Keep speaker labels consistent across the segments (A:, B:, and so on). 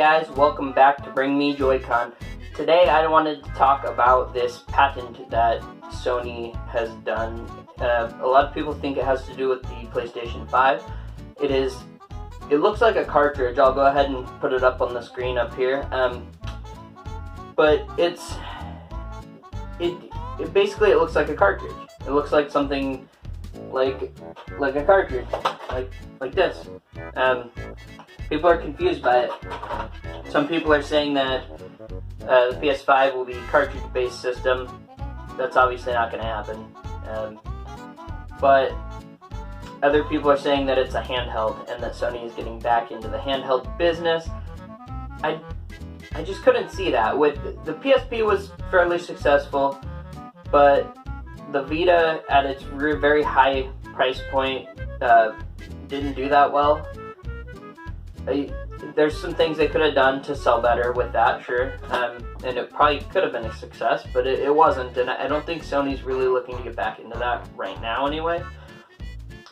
A: guys, welcome back to Bring Me Joy-Con. Today I wanted to talk about this patent that Sony has done. A lot of people think it has to do with the PlayStation 5. It looks like a cartridge. I'll go ahead and put it up on the screen up here. But it basically looks like a cartridge. It looks like something like a cartridge, like this. People are confused by it. Some people are saying that the PS5 will be a cartridge-based system. That's obviously not going to happen. But other people are saying that it's a handheld and that Sony is getting back into the handheld business. I just couldn't see that. The PSP was fairly successful, but the Vita at its very high price point didn't do that well. There's some things they could have done to sell better with that, sure, and it probably could have been a success, but it wasn't, and I don't think Sony's really looking to get back into that right now anyway.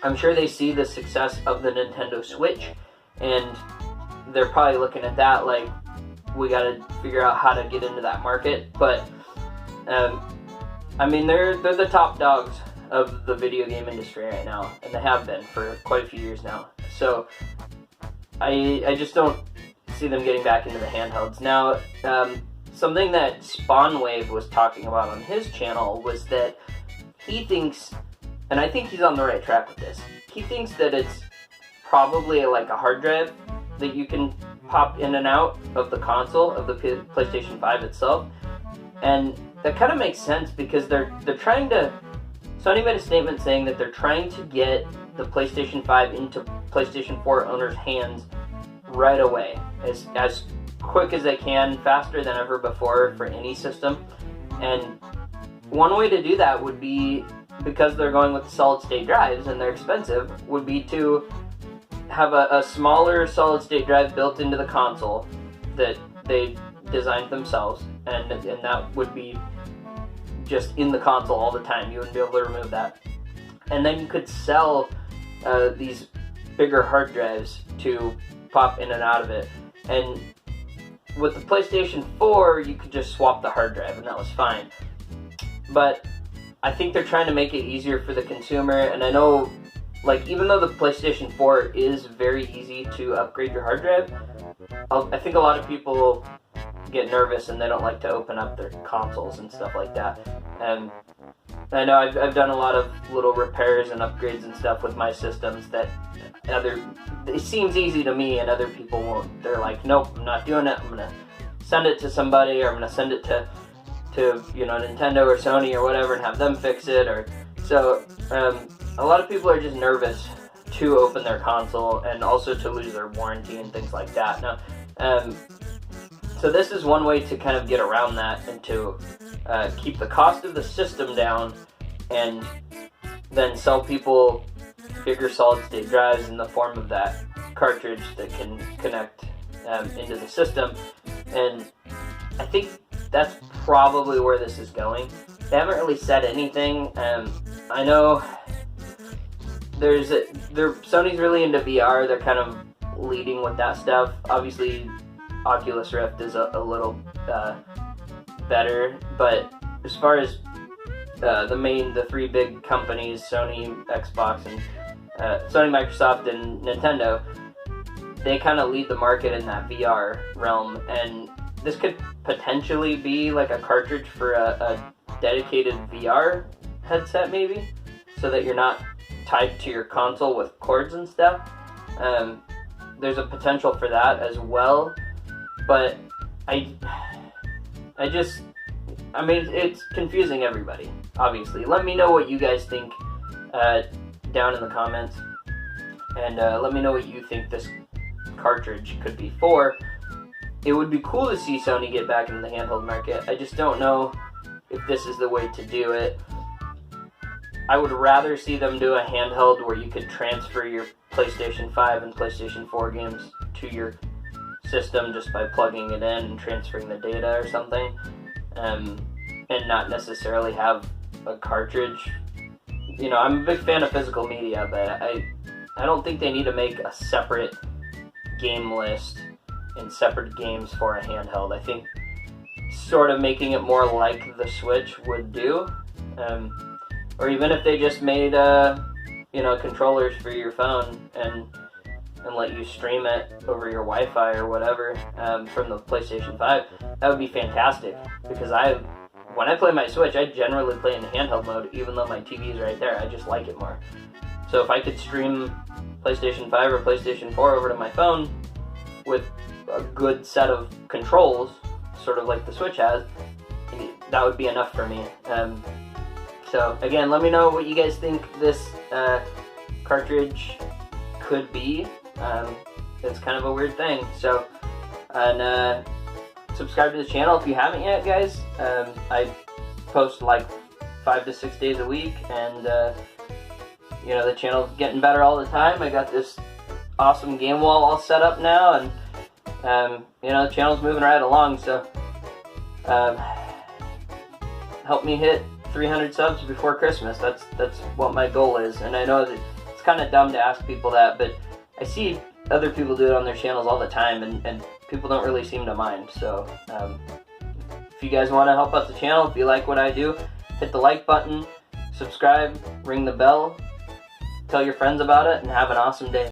A: I'm sure they see the success of the Nintendo Switch, and they're probably looking at that like, we gotta figure out how to get into that market, but I mean, they're the top dogs of the video game industry right now, and they have been for quite a few years now, so I just don't see them getting back into the handhelds. Now, something that Spawnwave was talking about on his channel was that he thinks, and I think he's on the right track with this, he thinks that it's probably like a hard drive that you can pop in and out of the console of the PlayStation 5 itself, and that kind of makes sense because they're trying to, Sony made a statement saying that they're trying to get the PlayStation 5 into PlayStation 4 owners' hands right away, as quick as they can, faster than ever before for any system. And one way to do that would be, because they're going with the solid-state drives and they're expensive, would be to have a smaller solid-state drive built into the console that they designed themselves, and that would be just in the console all the time. You wouldn't be able to remove that. And then you could sell these bigger hard drives to pop in and out of it. And with the PlayStation 4, you could just swap the hard drive, and that was fine. But I think they're trying to make it easier for the consumer, and I know, like, even though the PlayStation 4 is very easy to upgrade your hard drive, I think a lot of people get nervous and they don't like to open up their consoles and stuff like that. And I know I've done a lot of little repairs and upgrades and stuff with my systems that it seems easy to me and other people won't. They're like, nope, I'm not doing it. I'm gonna send it to somebody, or I'm gonna send it to Nintendo or Sony or whatever and have them fix it. Or so a lot of people are just nervous to open their console and also to lose their warranty and things like that. Now, so this is one way to kind of get around that and to keep the cost of the system down, and then sell people bigger solid-state drives in the form of that cartridge that can connect into the system. And I think that's probably where this is going. They haven't really said anything. I know Sony's really into VR. They're kind of leading with that stuff. Obviously, Oculus Rift is a little better, but as far as the three big companies, Sony, Xbox, and Sony, Microsoft, and Nintendo, they kind of lead the market in that VR realm, and this could potentially be like a cartridge for a dedicated VR headset, maybe, so that you're not tied to your console with cords and stuff. There's a potential for that as well, but I mean, it's confusing everybody, obviously. Let me know what you guys think down in the comments, and let me know what you think this cartridge could be for. It would be cool to see Sony get back into the handheld market. I just don't know if this is the way to do it. I would rather see them do a handheld where you could transfer your PlayStation 5 and PlayStation 4 games to your system just by plugging it in and transferring the data or something, and not necessarily have a cartridge. You know, I'm a big fan of physical media, but I don't think they need to make a separate game list in separate games for a handheld. I think sort of making it more like the Switch would do, or even if they just made controllers for your phone and let you stream it over your Wi-Fi or whatever from the PlayStation 5, that would be fantastic. Because when I play my Switch, I generally play in handheld mode, even though my TV's right there. I just like it more. So if I could stream PlayStation 5 or PlayStation 4 over to my phone with a good set of controls, sort of like the Switch has, that would be enough for me. So again, let me know what you guys think this cartridge could be. It's kind of a weird thing. So, and subscribe to the channel if you haven't yet, guys. I post like 5 to 6 days a week, and the channel's getting better all the time. I got this awesome game wall all set up now, and the channel's moving right along. So help me hit 300 subs before Christmas. That's what my goal is. And I know that it's kind of dumb to ask people that, but I see other people do it on their channels all the time, and people don't really seem to mind. So if you guys want to help out the channel, if you like what I do, hit the like button, subscribe, ring the bell, tell your friends about it, and have an awesome day.